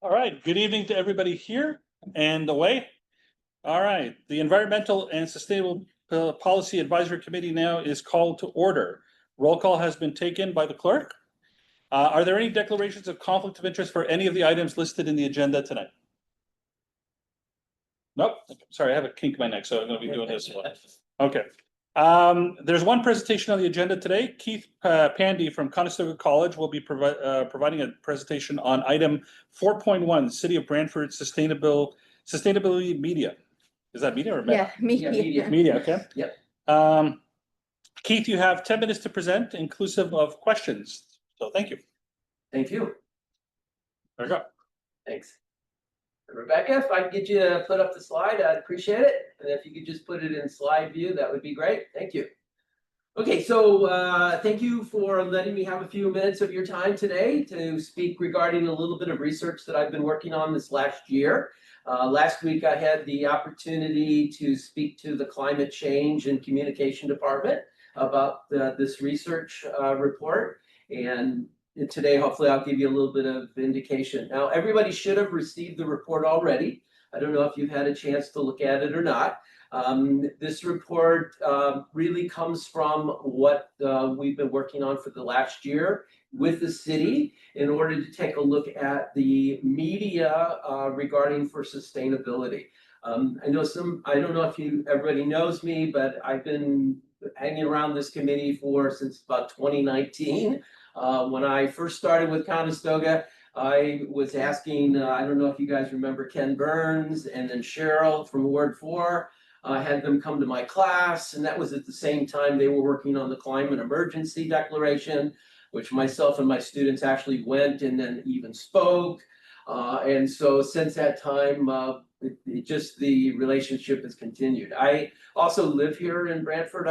All right, good evening to everybody here and away. All right, the Environmental and Sustainable Policy Advisory Committee now is called to order. Roll call has been taken by the clerk. Are there any declarations of conflict of interest for any of the items listed in the agenda tonight? Nope, sorry, I have a kink in my neck, so I'm gonna be doing this one. Okay. There's one presentation on the agenda today. Keith Pandy from Conestoga College will be providing a presentation on item 4.1, City of Brantford Sustainability Media. Is that media or Yeah, media. Media, okay. Yep. Keith, you have 10 minutes to present, inclusive of questions. So thank you. Thank you. There you go. Thanks. Rebecca, if I could get you to put up the slide, I'd appreciate it. And if you could just put it in slide view, that would be great. Thank you. Okay, so thank you for letting me have a few minutes of your time today to speak regarding a little bit of research that I've been working on this last year. Last week, I had the opportunity to speak to the Climate Change and Communication Department about this research report. And today, hopefully, I'll give you a little bit of indication. Now, everybody should have received the report already. I don't know if you've had a chance to look at it or not. This report really comes from what we've been working on for the last year with the city in order to take a look at the media regarding for sustainability. I don't know if everybody knows me, but I've been hanging around this committee since about 2019. When I first started with Conestoga, I was asking, I don't know if you guys remember Ken Burns and then Cheryl from Ward 4. I had them come to my class, and that was at the same time they were working on the climate emergency declaration, which myself and my students actually went and then even spoke. And so since that time, the relationship has continued. I also live here in Brantford.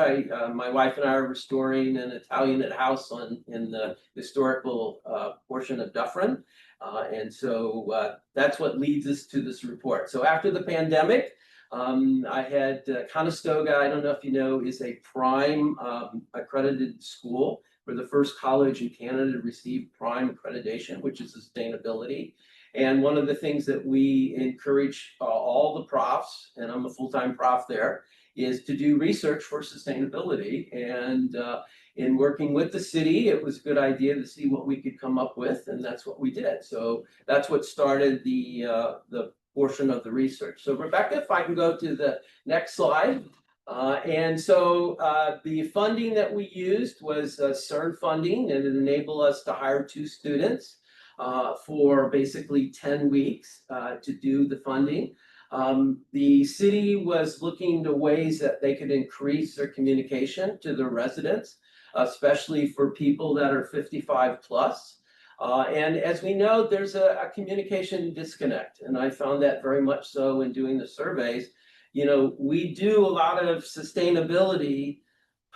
My wife and I are restoring an Italianate house in the historical portion of Dufferin. And so that's what leads us to this report. So after the pandemic, I had Conestoga, I don't know if you know, is a prime accredited school. We're the first college in Canada to receive prime accreditation, which is sustainability. And one of the things that we encourage all the profs, and I'm a full-time prof there, is to do research for sustainability. And in working with the city, it was a good idea to see what we could come up with, and that's what we did. So that's what started the portion of the research. So Rebecca, if I can go to the next slide. And so the funding that we used was CERN funding, and it enabled us to hire 2 students for basically 10 weeks to do the funding. The city was looking to ways that they could increase their communication to their residents, especially for people that are 55 plus. And as we know, there's a communication disconnect, and I found that very much so in doing the surveys. You know, we do a lot of sustainability,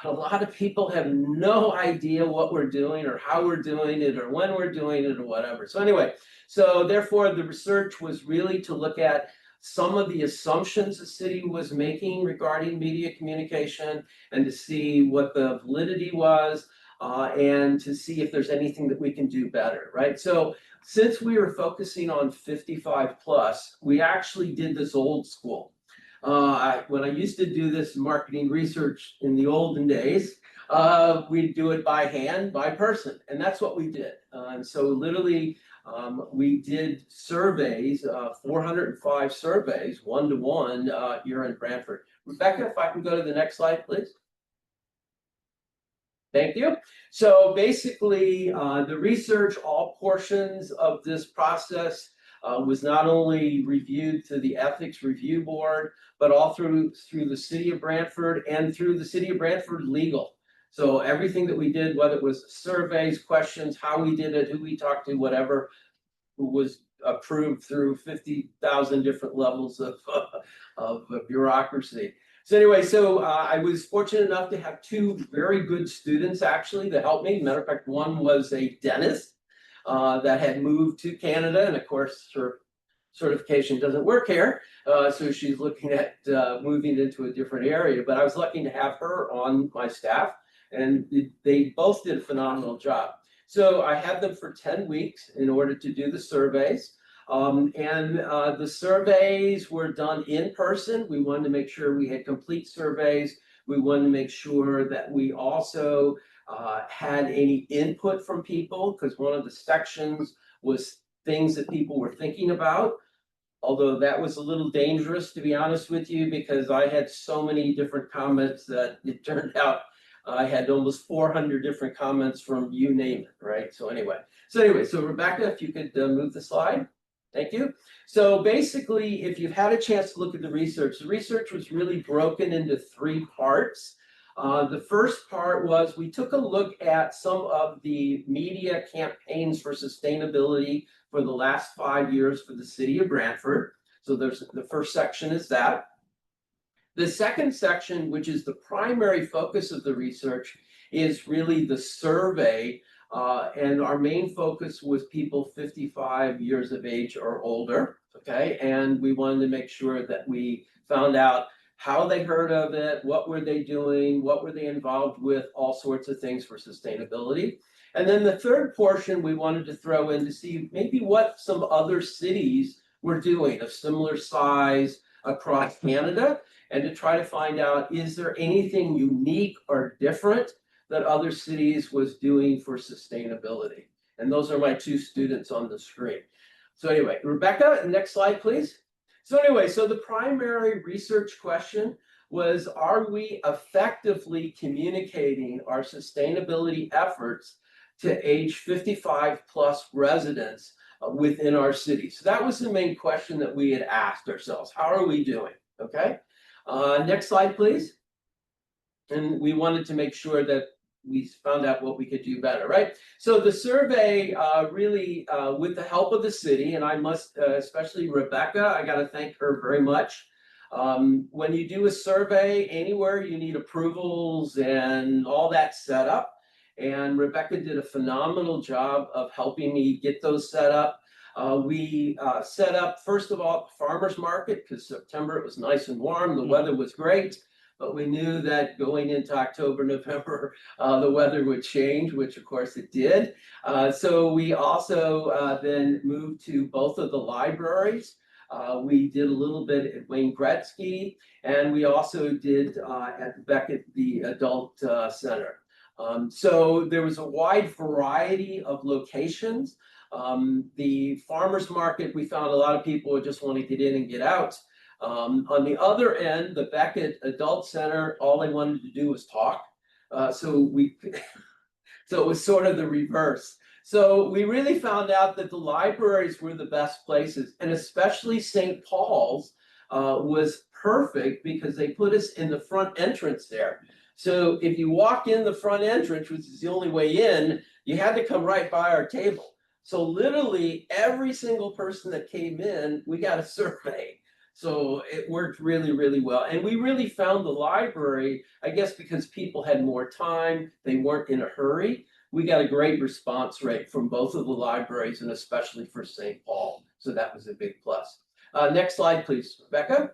but a lot of people have no idea what we're doing or how we're doing it or when we're doing it or whatever. So anyway, so therefore the research was really to look at some of the assumptions the city was making regarding media communication and to see what the validity was. And to see if there's anything that we can do better, right? So since we were focusing on 55 plus, we actually did this old school. When I used to do this marketing research in the olden days, we'd do it by hand, by person, and that's what we did. And so literally, we did surveys, 405 surveys, one-to-one here in Brantford. Rebecca, if I can go to the next slide, please. Thank you. So basically, the research, all portions of this process was not only reviewed to the Ethics Review Board, but all through the City of Brantford and through the City of Brantford Legal. So everything that we did, whether it was surveys, questions, how we did it, who we talked to, whatever, was approved through 50,000 different levels of bureaucracy. So anyway, I was fortunate enough to have 2 very good students actually that helped me. Matter of fact, one was a dentist that had moved to Canada, and of course her certification doesn't work here, so she's looking at moving into a different area. But I was lucky to have her on my staff, and they both did a phenomenal job. So I had them for 10 weeks in order to do the surveys. The surveys were done in person. We wanted to make sure we had complete surveys. We wanted to make sure that we also had any input from people, because one of the sections was things that people were thinking about. Although that was a little dangerous, to be honest with you, because I had so many different comments that it turned out I had almost 400 different comments from you name it, right? So anyway, so Rebecca, if you could move the slide. Thank you. So basically, if you've had a chance to look at the research was really broken into 3 parts. The first part was we took a look at some of the media campaigns for sustainability for the last 5 years for the city of Brantford. So there's the first section is that. The second section, which is the primary focus of the research, is really the survey. And our main focus was people 55 years of age or older. Okay, and we wanted to make sure that we found out how they heard of it, what were they doing, what were they involved with, all sorts of things for sustainability. And then the third portion we wanted to throw in to see maybe what some other cities were doing of similar size across Canada, and to try to find out, is there anything unique or different that other cities was doing for sustainability? And those are my 2 students on the screen. So anyway, Rebecca, next slide, please. So anyway, so the primary research question was, are we effectively communicating our sustainability efforts to age 55 plus residents within our city? So that was the main question that we had asked ourselves. How are we doing? Okay. Next slide, please. And we wanted to make sure that we found out what we could do better, right? So the survey really, with the help of the city, and I must, especially Rebecca, I got to thank her very much. When you do a survey anywhere, you need approvals and all that set up. And Rebecca did a phenomenal job of helping me get those set up. We set up, first of all, farmers market, because September it was nice and warm, the weather was great. But we knew that going into October, November, the weather would change, which of course it did. So we also then moved to both of the libraries. We did a little bit at Wayne Gretzky, and we also did at Beckett, the adult center. So there was a wide variety of locations. The farmers market, we found a lot of people would just want to get in and get out. On the other end, the Beckett Adult Center, all they wanted to do was talk. So it was sort of the reverse. So we really found out that the libraries were the best places, and especially St. Paul's was perfect because they put us in the front entrance there. So if you walk in the front entrance, which is the only way in, you had to come right by our table. So literally every single person that came in, we got a survey. So it worked really, really well. And we really found the library, I guess because people had more time, they weren't in a hurry. We got a great response rate from both of the libraries, and especially for St. Paul. So that was a big plus. Next slide, please, Rebecca.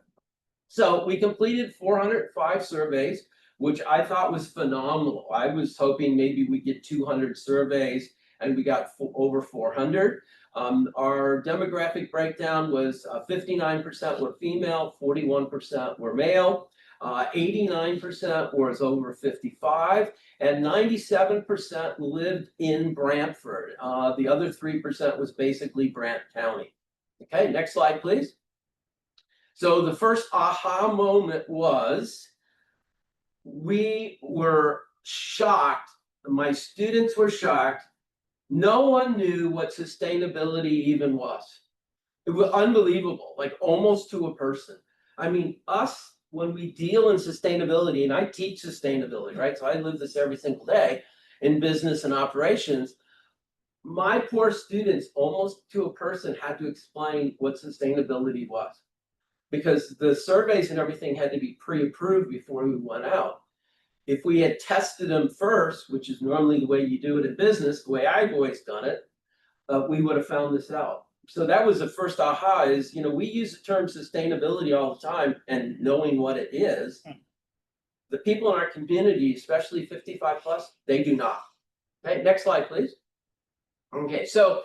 So we completed 405 surveys, which I thought was phenomenal. I was hoping maybe we get 200 surveys, and we got over 400. Our demographic breakdown was 59% were female, 41% were male, 89% was over 55, and 97% lived in Brantford. The other 3% was basically Brant County. Okay, next slide, please. So the first aha moment was, we were shocked, my students were shocked. No one knew what sustainability even was. It was unbelievable, like almost to a person. I mean, us, when we deal in sustainability, and I teach sustainability, right? So I live this every single day in business and operations. My poor students, almost to a person, had to explain what sustainability was, because the surveys and everything had to be pre-approved before we went out. If we had tested them first, which is normally the way you do it in business, the way I've always done it, we would have found this out. So that was the first aha is, you know, we use the term sustainability all the time, and knowing what it is, the people in our community, especially 55 plus, they do not. Okay, next slide, please. Okay, so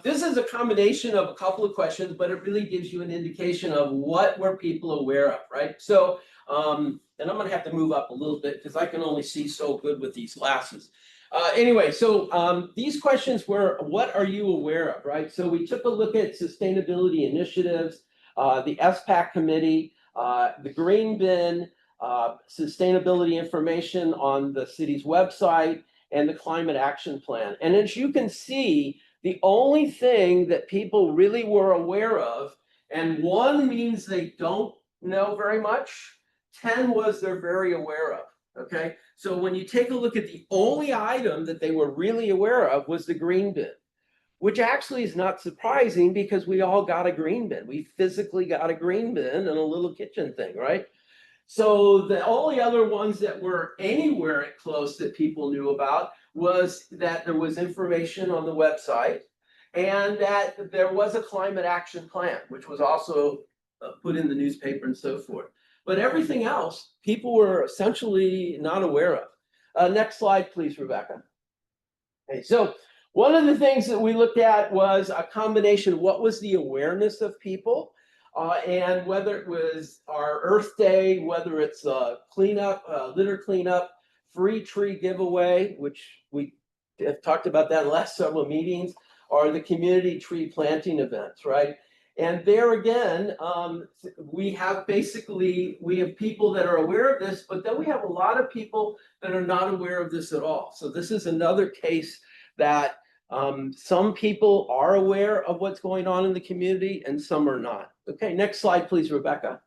This is a combination of a couple of questions, but it really gives you an indication of what were people aware of, right? So, and I'm gonna have to move up a little bit because I can only see so good with these glasses. Anyway, so these questions were, what are you aware of, right? So we took a look at sustainability initiatives, the SPAC committee, the green bin, sustainability information on the city's website, and the climate action plan. And as you can see, the only thing that people really were aware of, and 1 means they don't know very much, 10 was they're very aware of. Okay, so when you take a look at the only item that they were really aware of was the green bin, which actually is not surprising because we all got a green bin. We physically got a green bin and a little kitchen thing, right? So the only other ones that were anywhere close that people knew about was that there was information on the website and that there was a climate action plan, which was also put in the newspaper and so forth. But everything else, people were essentially not aware of. Next slide, please, Rebecca. Okay, so one of the things that we looked at was a combination. What was the awareness of people? And whether it was our Earth Day, whether it's cleanup, litter cleanup, free tree giveaway, which we have talked about that in the last several meetings, or the community tree planting events, right? And there again, we have people that are aware of this, but then we have a lot of people that are not aware of this at all. So this is another case that some people are aware of what's going on in the community and some are not. Okay, next slide, please, Rebecca.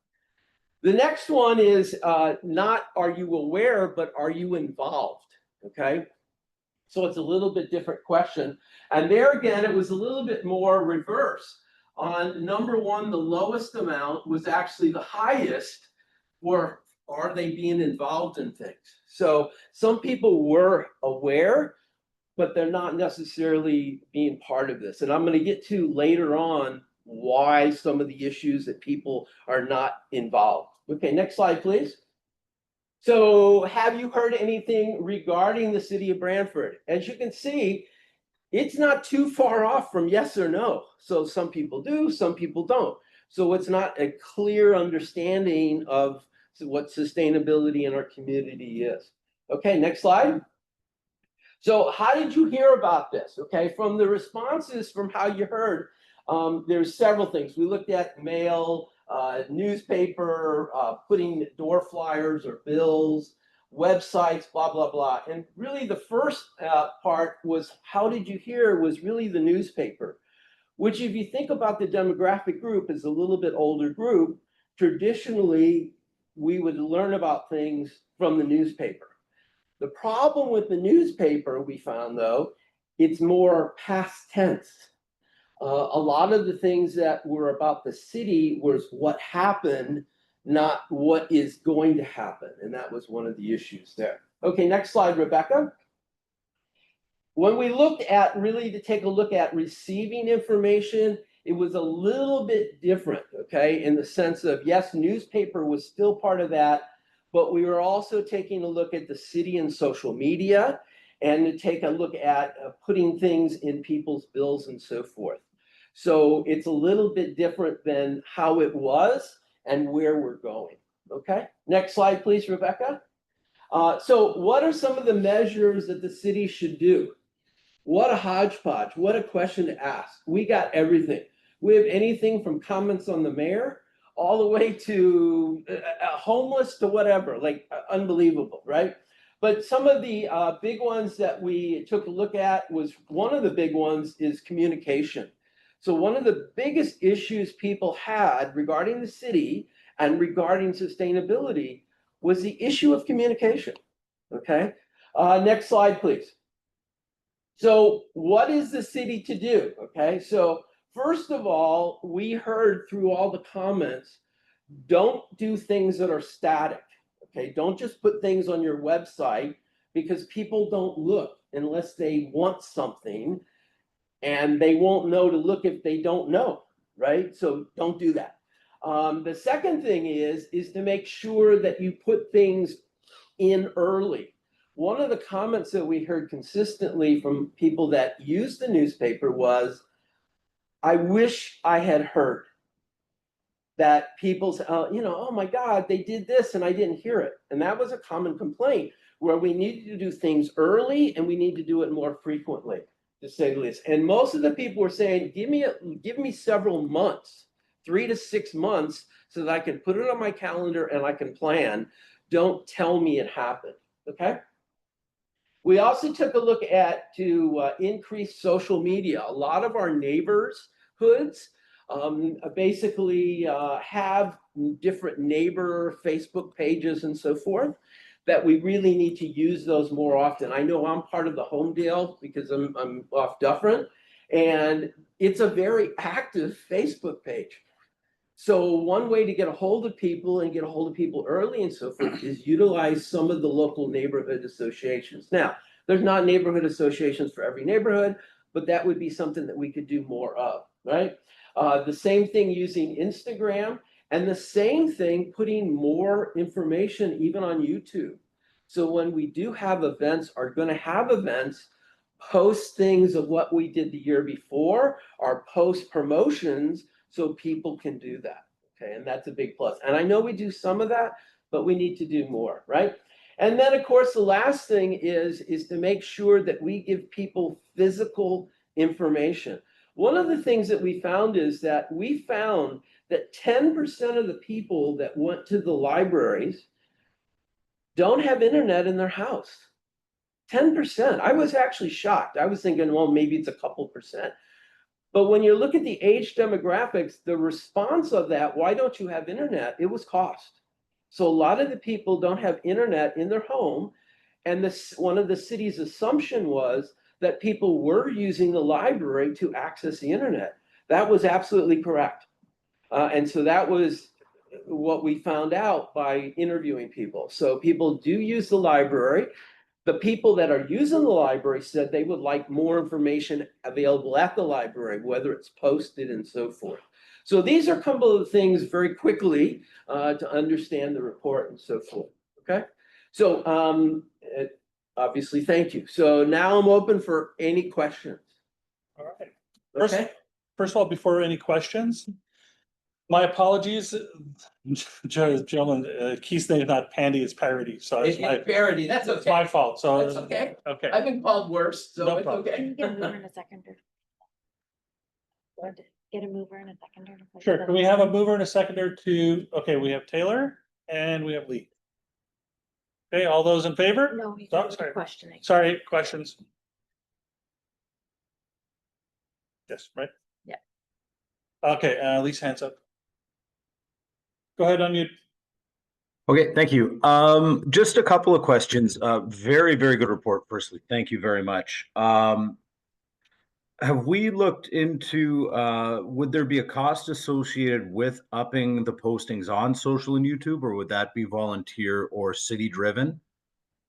The next one is not are you aware, but are you involved? Okay, so it's a little bit different question. And there again, it was a little bit more reverse. On number 1, the lowest amount was actually the highest for are they being involved in things? So some people were aware, but they're not necessarily being part of this. And I'm going to get to later on why some of the issues that people are not involved. Okay, next slide, please. So have you heard anything regarding the city of Brantford? As you can see, it's not too far off from yes or no. So some people do, some people don't. So it's not a clear understanding of what sustainability in our community is. Okay, next slide. So how did you hear about this? Okay, from the responses from how you heard, there's several things. We looked at mail, newspaper, putting door flyers or bills, websites, blah, blah, blah. And really the first part was how did you hear was really the newspaper, which if you think about the demographic group is a little bit older group, traditionally we would learn about things from the newspaper. The problem with the newspaper we found though, it's more past tense. A lot of the things that were about the city was what happened, not what is going to happen. And that was one of the issues there. Okay, next slide, Rebecca. When we looked at really to take a look at receiving information, it was a little bit different, okay, in the sense of, yes, newspaper was still part of that, but we were also taking a look at the city and social media and to take a look at putting things in people's bills and so forth. So it's a little bit different than how it was and where we're going. Okay, next slide, please, Rebecca. So what are some of the measures that the city should do? What a hodgepodge, what a question to ask. We got everything. We have anything from comments on the mayor all the way to homeless to whatever, like unbelievable, right? But some of the big ones that we took a look at was one of the big ones is communication. So one of the biggest issues people had regarding the city and regarding sustainability was the issue of communication. Okay, next slide, please. So what is the city to do? Okay, so first of all, we heard through all the comments, don't do things that are static. Okay, don't just put things on your website because people don't look unless they want something. And they won't know to look if they don't know, right? So don't do that. The second thing is to make sure that you put things in early. one of the comments that we heard consistently from people that use the newspaper was, I wish I had heard. That people's, oh my God, they did this and I didn't hear it. And that was a common complaint, where we needed to do things early and we need to do it more frequently, to say the least. And most of the people were saying, give me several months, 3 to 6 months, so that I can put it on my calendar and I can plan. Don't tell me it happened, okay? We also took a look at to increase social media. A lot of our neighborhoods basically have different neighbor Facebook pages and so forth, that we really need to use those more often. I know I'm part of the Homedale because I'm off Dufferin, and it's a very active Facebook page. So one way to get a hold of people and get a hold of people early and so forth is utilize some of the local neighborhood associations. Now, there's not neighborhood associations for every neighborhood, but that would be something that we could do more of, right? The same thing using Instagram, and the same thing putting more information even on YouTube. So when we do have events, are going to have events, post things of what we did the year before, or post promotions, so people can do that. Okay, and that's a big plus. And I know we do some of that, but we need to do more, right? And then, of course, the last thing is to make sure that we give people physical information. One of the things that we found is that 10% of the people that went to the libraries don't have internet in their house. 10%. I was actually shocked. I was thinking, well, maybe it's a couple percent. But when you look at the age demographics, the response of that, why don't you have internet? It was cost. So a lot of the people don't have internet in their home. And one of the city's assumption was that people were using the library to access the internet. That was absolutely correct. And so that was what we found out by interviewing people. So people do use the library. The people that are using the library said they would like more information available at the library, whether it's posted and so forth. So these are a couple of things very quickly to understand the report and so forth. Okay, so obviously, thank you. So now I'm open for any questions. All right. Okay. First of all, before any questions, my apologies, gentlemen, Keith's name is not Pandy, it's Parody, so It's parody. That's it's okay. my fault, so. That's okay. Okay, I've been called worse, so No it's problem. Can you okay. get a mover and a seconder? Get a mover and a seconder. sure. Can we have a mover and a seconder to, okay, we have Taylor and we have Lee. Okay, all those in favor? No, he's Oh, not sorry. questioning. Sorry, questions? Yes, right? Yeah. Okay, Lee's hands up. Go ahead, unmute. Okay, thank you. Just a couple of questions. Very, very good report, firstly. Thank you very much. Have we looked into, would there be a cost associated with upping the postings on social and YouTube, or would that be volunteer or city driven?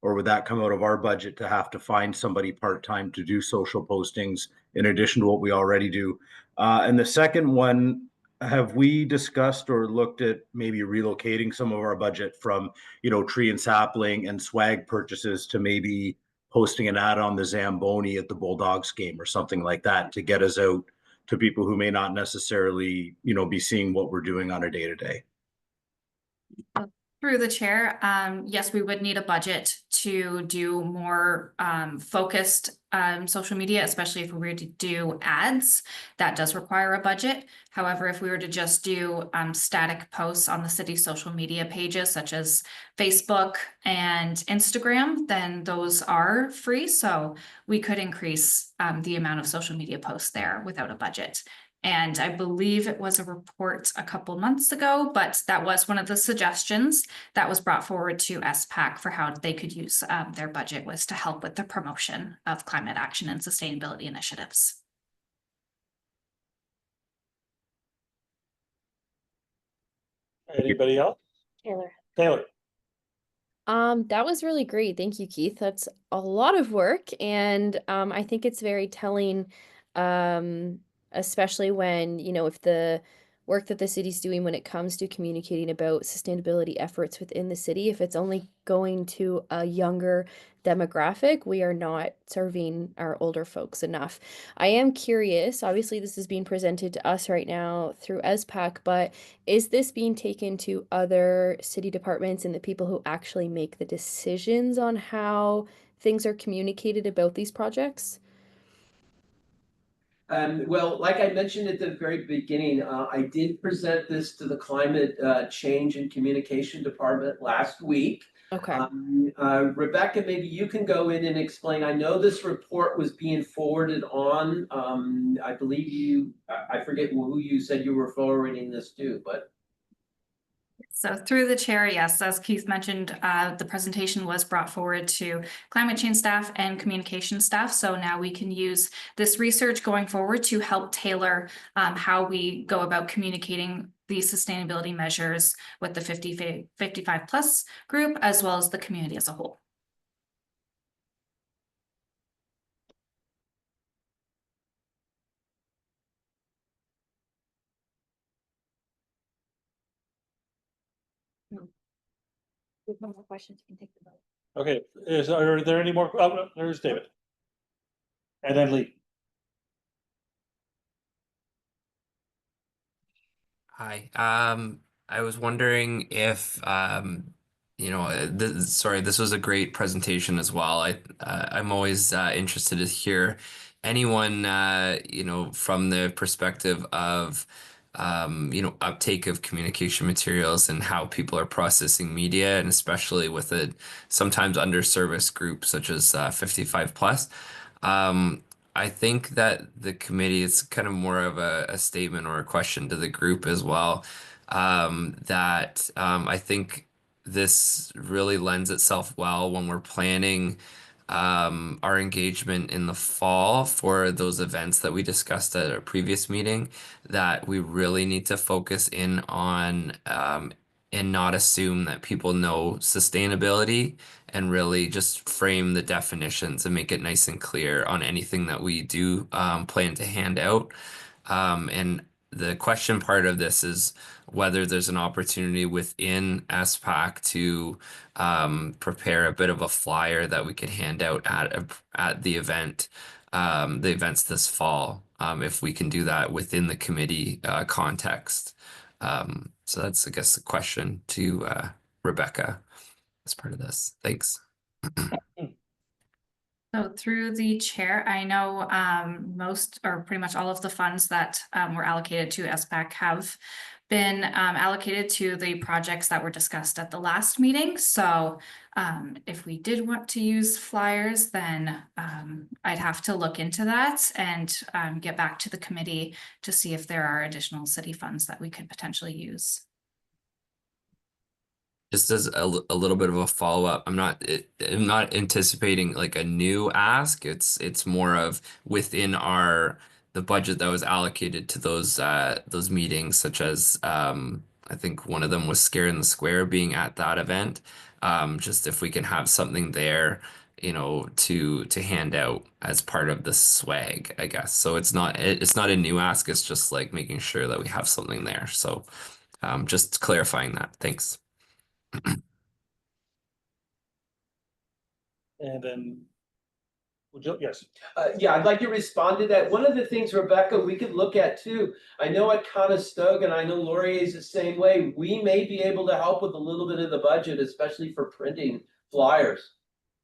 Or would that come out of our budget to have to find somebody part-time to do social postings in addition to what we already do? And the second one, have we discussed or looked at maybe relocating some of our budget from, tree and sapling and swag purchases to maybe posting an ad on the Zamboni at the Bulldogs game or something like that to get us out to people who may not necessarily, be seeing what we're doing on a day-to-day? Through the chair, yes, we would need a budget to do more focused social media, especially if we were to do ads. That does require a budget. However, if we were to just do static posts on the city's social media pages, such as Facebook and Instagram, then those are free. So we could increase the amount of social media posts there without a budget. And I believe it was a report a couple months ago, but that was one of the suggestions that was brought forward to SPAC for how they could use their budget, was to help with the promotion of climate action and sustainability initiatives. Anybody else? Taylor. Taylor? That was really great. Thank you, Keith. That's a lot of work, and I think it's very telling, especially when, if the work that the city's doing when it comes to communicating about sustainability efforts within the city. If it's only going to a younger demographic, we are not serving our older folks enough. I am curious, obviously this is being presented to us right now through SPAC, but is this being taken to other city departments and the people who actually make the decisions on how things are communicated about these projects? Well, like I mentioned at the very beginning, I did present this to the Climate Change and Communication Department last week. Okay. Rebecca, maybe you can go in and explain. I know this report was being forwarded on. I believe I forget who you said you were forwarding this to, but. So through the chair, yes, as Keith mentioned, the presentation was brought forward to climate change staff and communication staff. So now we can use this research going forward to help tailor how we go about communicating these sustainability measures with the 55 plus group, as well as the community as a whole. With no more questions, you can take the vote. Okay, are there any more? Oh, no, there's David. And then Lee. Hi, I was wondering if, sorry, this was a great presentation as well. I'm always interested to hear anyone, from the perspective of, uptake of communication materials and how people are processing media, and especially with a sometimes underserviced group such as 55 plus. Um, I think that the committee is kind of more of a statement or a question to the group as well. I think this really lends itself well when we're planning our engagement in the fall for those events that we discussed at a previous meeting, that we really need to focus in on and not assume that people know sustainability, and really just frame the definitions and make it nice and clear on anything that we do plan to hand out. And the question part of this is whether there's an opportunity within SPAC to prepare a bit of a flyer that we could hand out at the events this fall, if we can do that within the committee context. So that's, I guess, the question to Rebecca as part of this. Thanks. So through the chair, I know most or pretty much all of the funds that were allocated to SPAC have been allocated to the projects that were discussed at the last meeting. So if we did want to use flyers, then I'd have to look into that and get back to the committee to see if there are additional city funds that we could potentially use. Just as a little bit of a follow-up, I'm not anticipating like a new ask. It's more of within the budget that was allocated to those meetings, such as I think one of them was Scare in the Square being at that event. Just if we can have something there, to hand out as part of the swag, I guess. So it's not a new ask, it's just like making sure that we have something there. So just clarifying that. Thanks. And then, yes, Yeah, I'd like to respond to that. One of the things, Rebecca, we could look at too. I know at Conestoga, and I know Laurier is the same way. We may be able to help with a little bit of the budget, especially for printing flyers.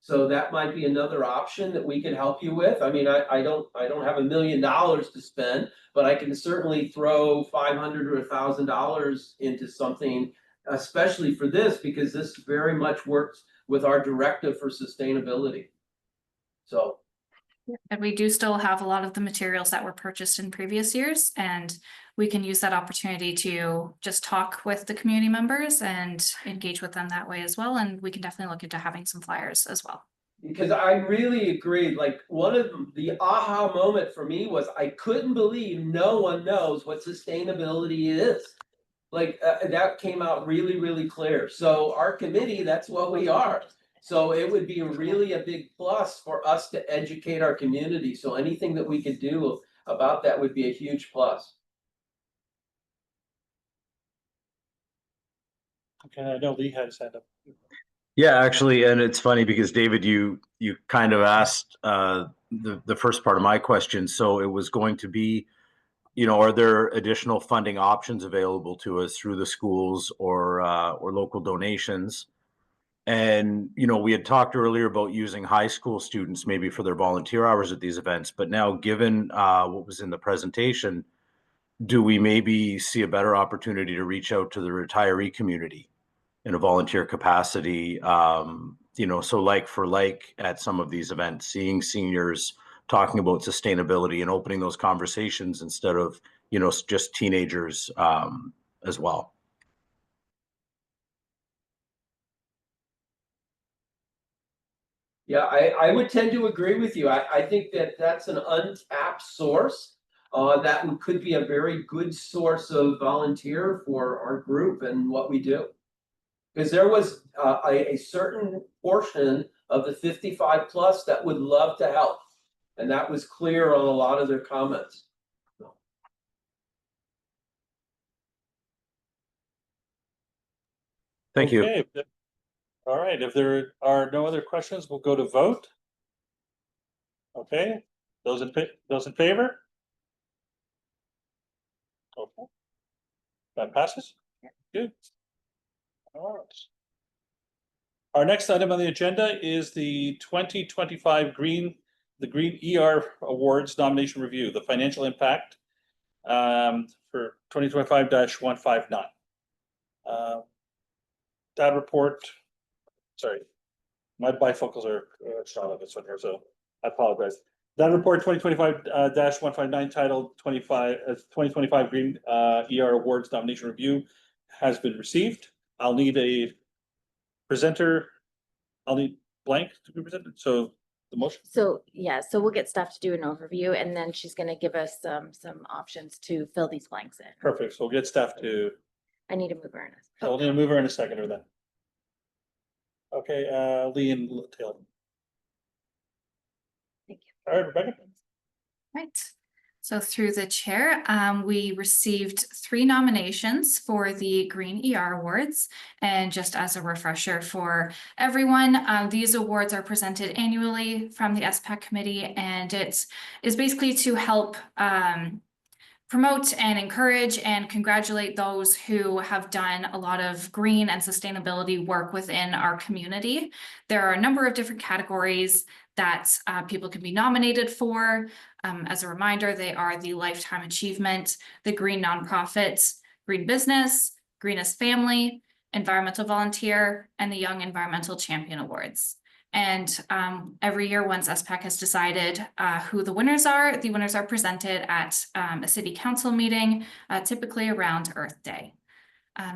So that might be another option that we can help you with. I mean, I don't have $1 million to spend, but I can certainly throw $500 or $1,000 into something, especially for this, because this very much works with our directive for sustainability. So. And we do still have a lot of the materials that were purchased in previous years, and we can use that opportunity to just talk with the community members and engage with them that way as well. And we can definitely look into having some flyers as well. Because I really agreed, like one of the aha moment for me was I couldn't believe no one knows what sustainability is. Like that came out really, really clear. So our committee, that's what we are. So it would be really a big plus for us to educate our community. So anything that we could do about that would be a huge plus. Okay, I know Lee had his hand up. Yeah, actually, and it's funny because David, you kind of asked the first part of my question. So it was going to be, are there additional funding options available to us through the schools or local donations? And we had talked earlier about using high school students maybe for their volunteer hours at these events. But now, given what was in the presentation, do we maybe see a better opportunity to reach out to the retiree community in a volunteer capacity? So like for like at some of these events, seeing seniors talking about sustainability and opening those conversations instead of, just teenagers as well. Yeah, I would tend to agree with you. I think that that's an untapped source. That could be a very good source of volunteer for our group and what we do. Because there was a certain portion of the 55 plus that would love to help. And that was clear on a lot of their comments. Thank you. Okay. All right, if there are no other questions, we'll go to vote. Okay, those in favor? Okay. That passes? Good. All right. Our next item on the agenda is the 2025 Green ER Awards nomination review, the financial impact for 2025-159. That report, sorry, my bifocals are shot on this one here, so I apologize. That report 2025-159 titled 2025 Green ER Awards nomination review has been received. I'll need a presenter. I'll need blank to be presented. So the motion. So, yeah, so we'll get staff to do an overview and then she's gonna give us some options to fill these blanks in. Perfect. So we'll get staff to. I need to move her in. I'll need a mover in a second then. Okay, Lee and Taylor. Thank you. All right, Rebecca. Right. So through the chair, we received 3 nominations for the Green ER Awards. And just as a refresher for everyone, these awards are presented annually from the SPAC committee, and it is basically to help promote and encourage and congratulate those who have done a lot of green and sustainability work within our community. There are a number of different categories that people can be nominated for. As a reminder, they are the Lifetime Achievement, the Green Nonprofit, Green Business, Greenest Family, Environmental Volunteer, and the Young Environmental Champion Awards. And every year, once SPAC has decided who the winners are presented at a city council meeting, typically around Earth Day.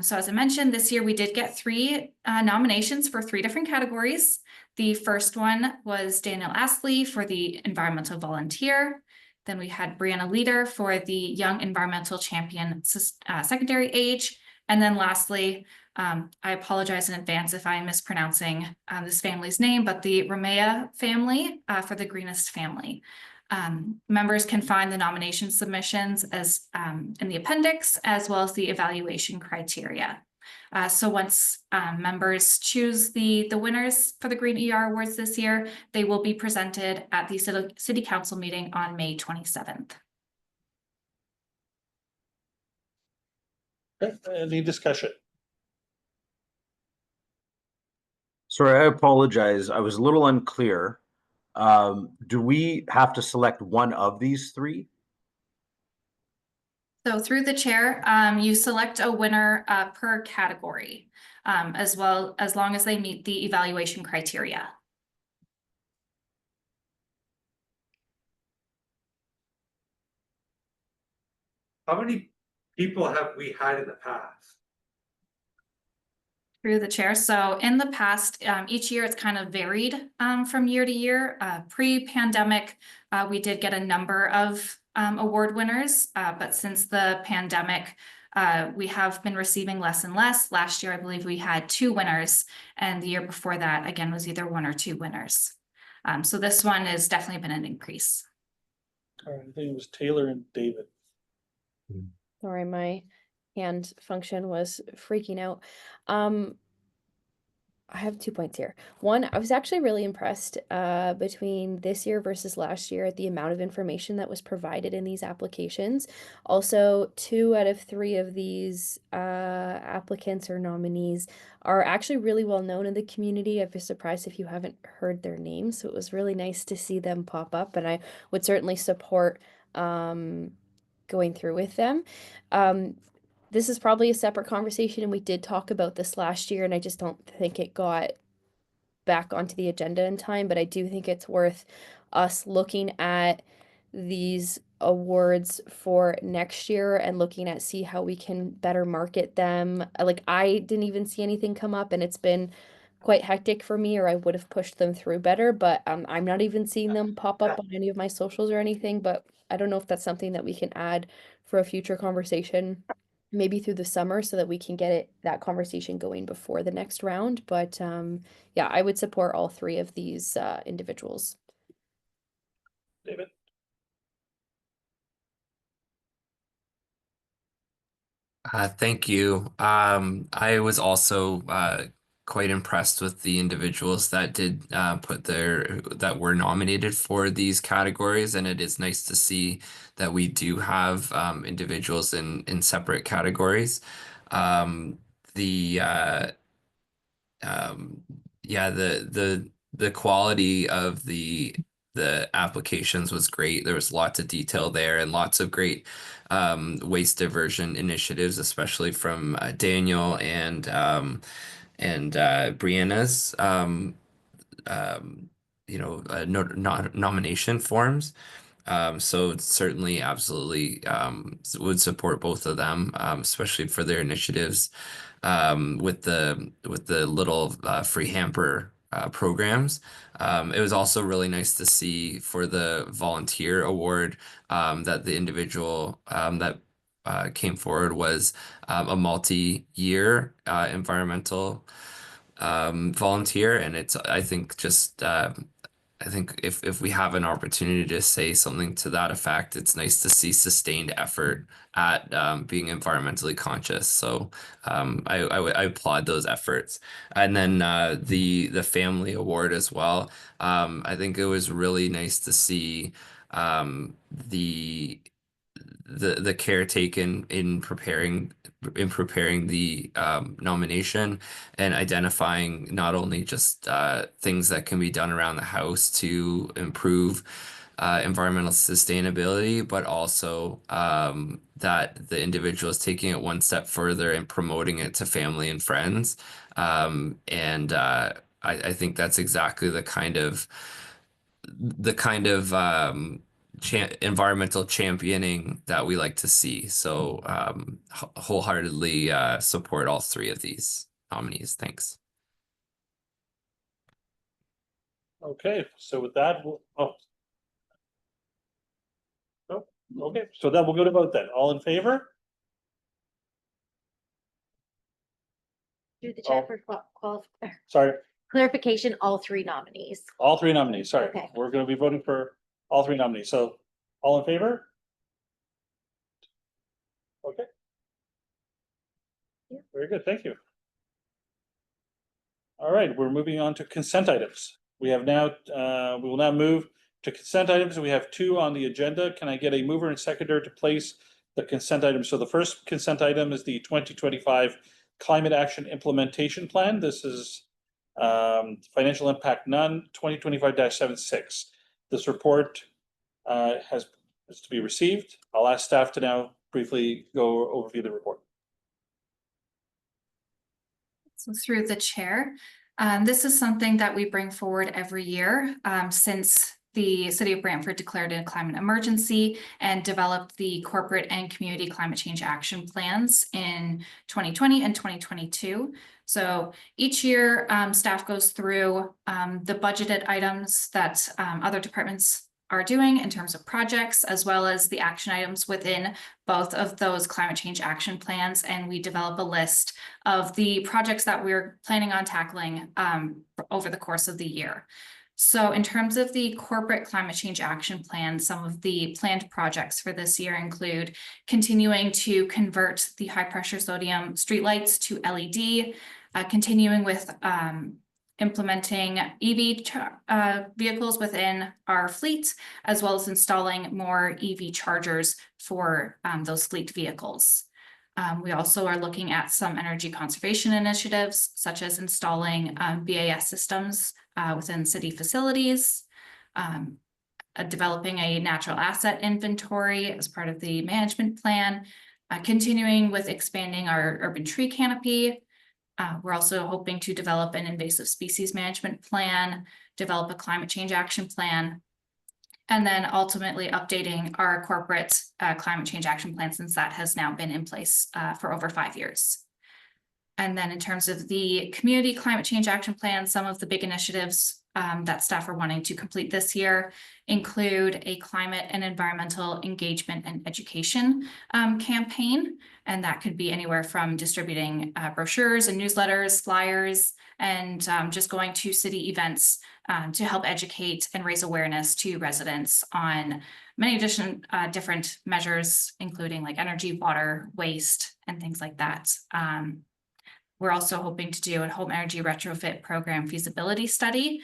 So as I mentioned, this year we did get 3 nominations for 3 different categories. The first one was Daniel Astley for the Environmental Volunteer. Then we had Brianna Leader for the Young Environmental Champion Secondary Age. And then lastly, I apologize in advance if I'm mispronouncing this family's name, but the Ramea family for the Greenest Family. Members can find the nomination submissions as in the appendix, as well as the evaluation criteria. So once members choose the winners for the Green ER Awards this year, they will be presented at the City Council meeting on May 27th. Okay, any discussion? Sorry, I apologize. I was a little unclear. Do we have to select one of these 3? So through the chair, you select a winner per category, as long as they meet the evaluation criteria. How many people have we had in the past? Through the chair. So in the past, each year it's kind of varied from year to year. Pre-pandemic, we did get a number of award winners, but since the pandemic, we have been receiving less and less. Last year, I believe we had 2 winners, and the year before that, again, was either 1 or 2 winners. So this one has definitely been an increase. All right, I think it was Taylor and David. Sorry, my hand function was freaking out. I have 2 points here. One, I was actually really impressed between this year versus last year at the amount of information that was provided in these applications. Also, 2 out of 3 of these applicants or nominees are actually really well known in the community. I'd be surprised if you haven't heard their names. So it was really nice to see them pop up, and I would certainly support going through with them. This is probably a separate conversation, and we did talk about this last year, and I just don't think it got back onto the agenda in time, but I do think it's worth us looking at these awards for next year and looking at see how we can better market them. Like, I didn't even see anything come up, and it's been quite hectic for me, or I would have pushed them through better, but I'm not even seeing them pop up on any of my socials or anything. But I don't know if that's something that we can add for a future conversation, maybe through the summer, so that we can get that conversation going before the next round. But yeah, I would support all 3 of these individuals. David? Thank you. I was also quite impressed with the individuals that did that were nominated for these categories, and it is nice to see that we do have individuals in separate categories. The yeah, the quality of the applications was great. There was lots of detail there and lots of great waste diversion initiatives, especially from Daniel and Brianna's nomination forms. So certainly, absolutely, would support both of them, especially for their initiatives with the little free hamper programs. It was also really nice to see for the volunteer award that the individual that came forward was a multi-year environmental volunteer, and it's I think just I think if we have an opportunity to say something to that effect, it's nice to see sustained effort at being environmentally conscious. So I applaud those efforts. And then the family award as well. I think it was really nice to see the care taken in preparing the nomination and identifying not only just things that can be done around the house to improve environmental sustainability, but also that the individual is taking it one step further and promoting it to family and friends. And I think that's exactly the kind of environmental championing that we like to see. So wholeheartedly support all 3 of these nominees. Thanks. Okay, so with that, okay, so that we'll go to vote then. All in favor? Do the Oh. check for Sorry, clarification, all 3 nominees. all 3 nominees, sorry. Okay. We're gonna be voting for all 3 nominees, so all in favor? Okay. Yeah. Very good, thank you. All right, we're moving on to consent items. We have now, we will now move to consent items. We have 2 on the agenda. Can I get a mover and seconder to place the consent items? So the first consent item is the 2025 Climate Action Implementation Plan. This is financial impact none, 2025-76. This report is to be received. I'll ask staff to now briefly go overview the report. So through the chair, this is something that we bring forward every year since the City of Brantford declared a climate emergency and developed the corporate and community climate change action plans in 2020 and 2022. So each year, staff goes through the budgeted items that other departments are doing in terms of projects, as well as the action items within both of those climate change action plans. And we develop a list of the projects that we're planning on tackling over the course of the year. So in terms of the corporate climate change action plan, some of the planned projects for this year include continuing to convert the high pressure sodium streetlights to LED, continuing with implementing EV vehicles within our fleet, as well as installing more EV chargers for those fleet vehicles. We also are looking at some energy conservation initiatives, such as installing BAS systems within city facilities, developing a natural asset inventory as part of the management plan, continuing with expanding our urban tree canopy. We're also hoping to develop an invasive species management plan, develop a climate change action plan, and then ultimately updating our corporate climate change action plan, since that has now been in place for over 5 years. And then in terms of the community climate change action plan, some of the big initiatives that staff are wanting to complete this year include a climate and environmental engagement and education campaign. And that could be anywhere from distributing brochures and newsletters, flyers, and just going to city events to help educate and raise awareness to residents on many different measures, including like energy, water, waste, and things like that. We're also hoping to do a home energy retrofit program feasibility study,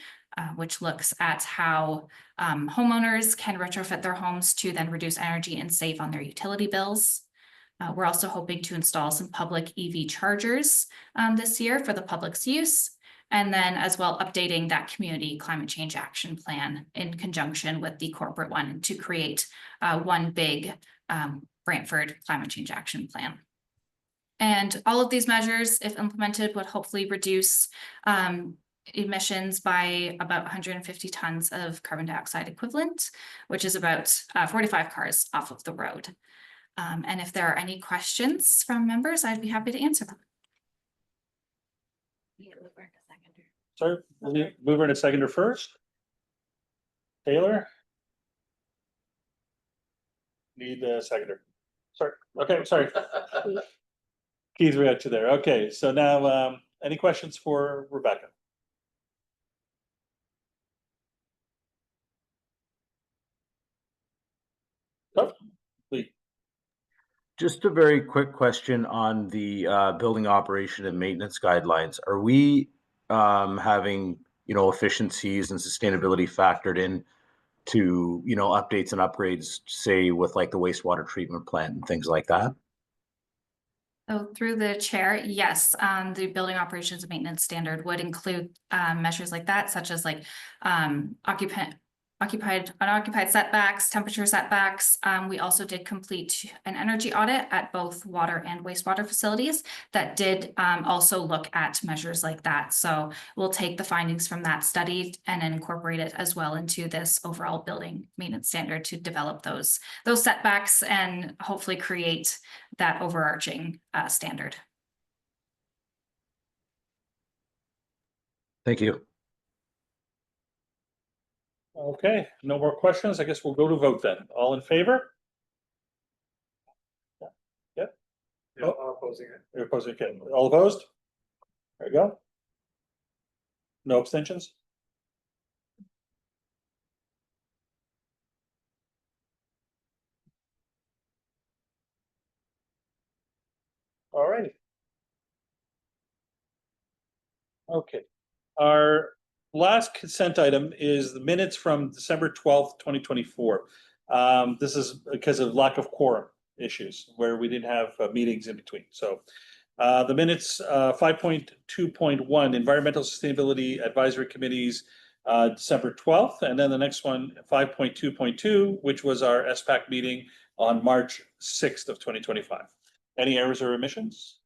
which looks at how homeowners can retrofit their homes to then reduce energy and save on their utility bills. We're also hoping to install some public EV chargers this year for the public's use. And then as well, updating that community climate change action plan in conjunction with the corporate one to create one big Brantford climate change action plan. And all of these measures, if implemented, would hopefully reduce emissions by about 150 tons of carbon dioxide equivalent, which is about 45 cars off of the road. And if there are any questions from members, I'd be happy to answer them. Sorry, mover and a seconder first. Taylor? Need a seconder. Sorry, okay, sorry. Keith, we got you there. Okay, so now, any questions for Rebecca? Oh, please. Just a very quick question on the building operation and maintenance guidelines. Are we having, efficiencies and sustainability factored in to, updates and upgrades, say with like the wastewater treatment plant and things like that? So through the chair, yes, the building operations and maintenance standard would include measures like that, such as like unoccupied setbacks, temperature setbacks. We also did complete an energy audit at both water and wastewater facilities that did also look at measures like that. So we'll take the findings from that study and then incorporate it as well into this overall building maintenance standard to develop those setbacks and hopefully create that overarching standard. Thank you. Okay, no more questions. I guess we'll go to vote then. All in favor? Yeah, I'm opposing it. You're opposing, okay. All opposed? There you go. No abstentions? All right. Okay, our last consent item is the minutes from December 12th, 2024. This is because of lack of quorum issues where we didn't have meetings in between. So the minutes 5.2.1 Environmental Sustainability Advisory Committees, December 12th, and then the next one 5.2.2, which was our SPAC meeting on March 6th of 2025. Any errors or omissions?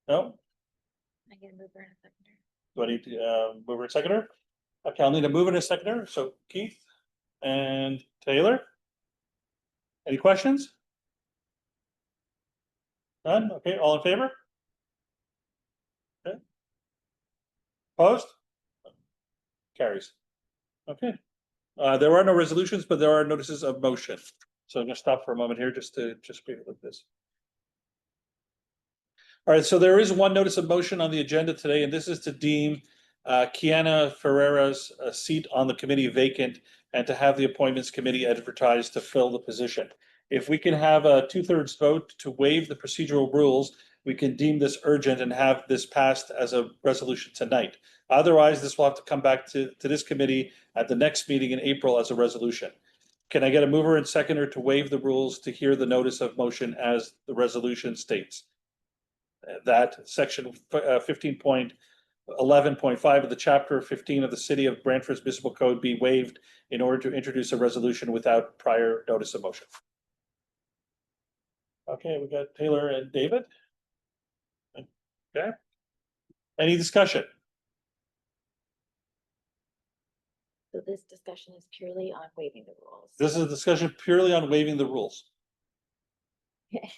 No? I get a mover and a seconder. Do I need to mover and seconder? Okay, I'll need a mover and a seconder. So Keith and Taylor. Any questions? None? Okay, all in favor? Okay. Opposed? Carries. Okay. There are no resolutions, but there are notices of motion. So I'm gonna stop for a moment here just to be with this. All right, so there is one notice of motion on the agenda today, and this is to deem Kiana Ferrera's seat on the committee vacant and to have the appointments committee advertised to fill the position. If we can have a 2/3 vote to waive the procedural rules, we can deem this urgent and have this passed as a resolution tonight. Otherwise, this will have to come back to this committee at the next meeting in April as a resolution. Can I get a mover and seconder to waive the rules to hear the notice of motion as the resolution states? That section 15.11.5 of the chapter 15 of the City of Brantford's Municipal Code be waived in order to introduce a resolution without prior notice of motion. Okay, we got Taylor and David. Okay. Any discussion? So this discussion is purely on waiving the rules. This is a discussion purely on waiving the rules. Okay.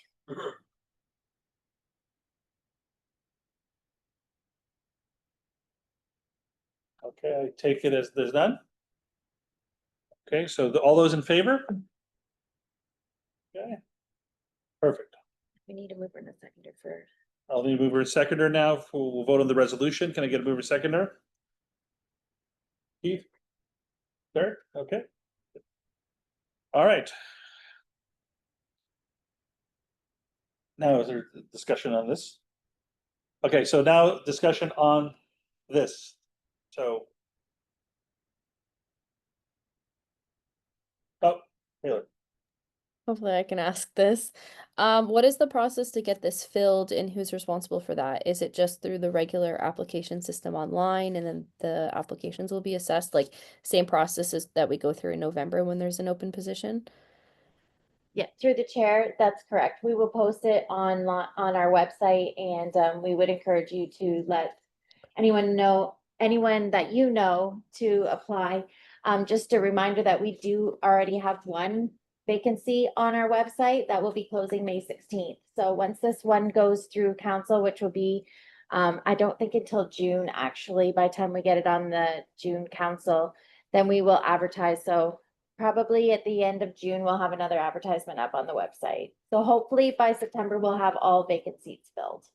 Okay, I take it as there's none. Okay, so all those in favor? Okay. Perfect. We need a mover and a seconder for, I'll need a mover and seconder now. We'll vote on the resolution. Can I get a mover and seconder? Keith? Third, okay. All right. Now is there discussion on this? Okay, so now discussion on this. So. Oh, Taylor. Hopefully I can ask this. What is the process to get this filled and who's responsible for that? Is it just through the regular application system online and then the applications will be assessed, like same processes that we go through in November when there's an open position? yeah, through the chair, that's correct. We will post it on our website and we would encourage you to let anyone that you know to apply. Just a reminder that we do already have one vacancy on our website that will be closing May 16th. So once this one goes through council, which will be, I don't think until June, actually, by the time we get it on the June council, then we will advertise. So probably at the end of June, we'll have another advertisement up on the website. So hopefully by September, we'll have all vacant seats filled.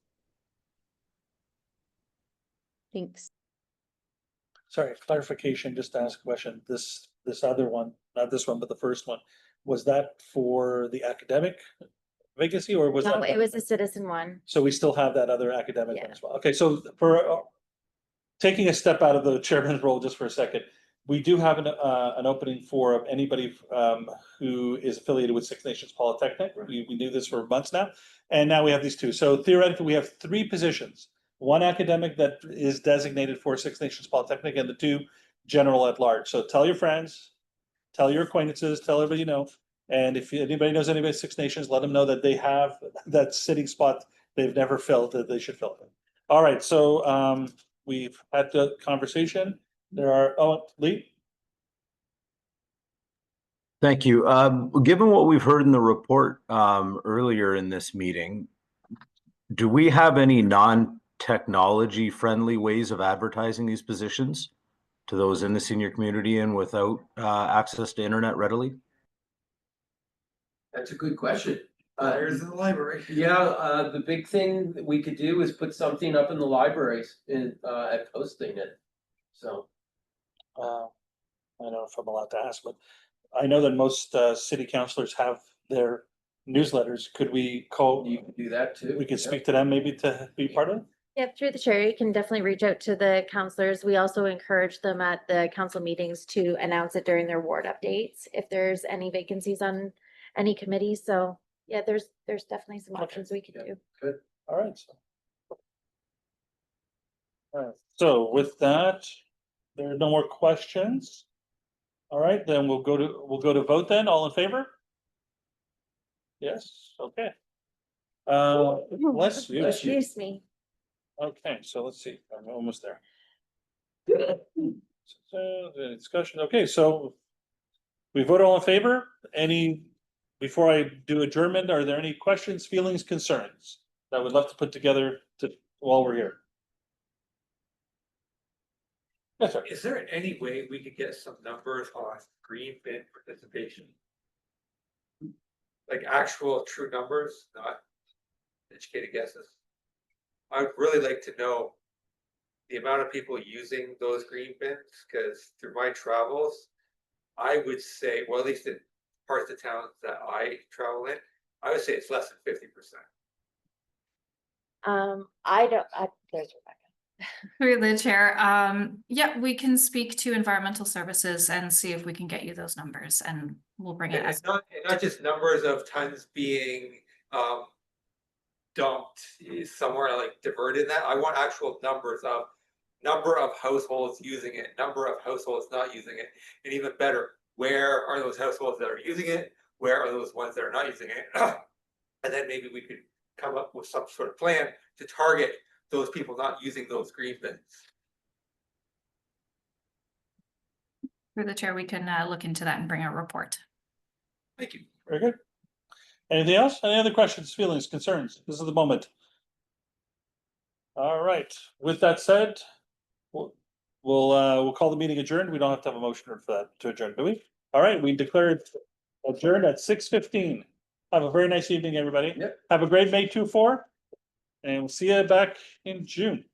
Thanks. Sorry, clarification, just to ask a question. This other one, not this one, but the first one, was that for the academic vacancy or was No, that? it was a citizen one. So we still have that other academic one Yeah. as well. Okay, so for taking a step out of the chairman's role just for a second, we do have an opening for anybody who is affiliated with Six Nations Polytechnic. We do this for months now, and now we have these two. So theoretically, we have 3 positions. One academic that is designated for Six Nations Polytechnic and the 2 general at large. So tell your friends, tell your acquaintances, tell everybody you know. And if anybody knows anybody at Six Nations, let them know that they have that sitting spot they've never filled, that they should fill it. All right, so we've had the conversation. There are, Lee? Thank you. Given what we've heard in the report earlier in this meeting, do we have any non-technology friendly ways of advertising these positions to those in the senior community and without access to internet readily? That's a good question. There's in the library. Yeah, the big thing that we could do is put something up in the libraries and at posting it. So. I don't know if I'm allowed to ask, but I know that most city councilors have their newsletters. Could we call, You can do that too. we could speak to them maybe to be part of it? Yeah, through the chair, you can definitely reach out to the counselors. We also encourage them at the council meetings to announce it during their ward updates if there's any vacancies on any committee. So yeah, there's definitely some options we could do. All right. All right, so with that, there are no more questions. All right, then we'll go to vote then. All in favor? Yes, okay. Bless you. Excuse me. Okay, so let's see, I'm almost there. So the discussion, okay, so we vote all in favor. Before I do adjournment, are there any questions, feelings, concerns that I would love to put together while we're here? Yes, sir. Is there any way we could get some numbers on green bin participation? Like actual true numbers, not educated guesses? I'd really like to know the amount of people using those green bins, because through my travels, I would say, well, at least in parts of town that I travel in, I would say it's less than 50%. There's Rebecca. Through the chair, yeah, we can speak to environmental services and see if we can get you those numbers and we'll bring it And as. not just numbers of tons being dumped somewhere, like diverted that. I want actual numbers of number of households using it, number of households not using it, and even better, where are those households that are using it? Where are those ones that are not using it? And then maybe we could come up with some sort of plan to target those people not using those green bins. Through the chair, we can look into that and bring a report. Thank you. Very good. Anything else? Any other questions, feelings, concerns? This is the moment. All right, with that said, we'll call the meeting adjourned. We don't have to have a motion for that to adjourn, do we? All right, we declared adjourned at 6:15. Have a very nice evening, everybody. Yep. Have a great May 24. And we'll see you back in June.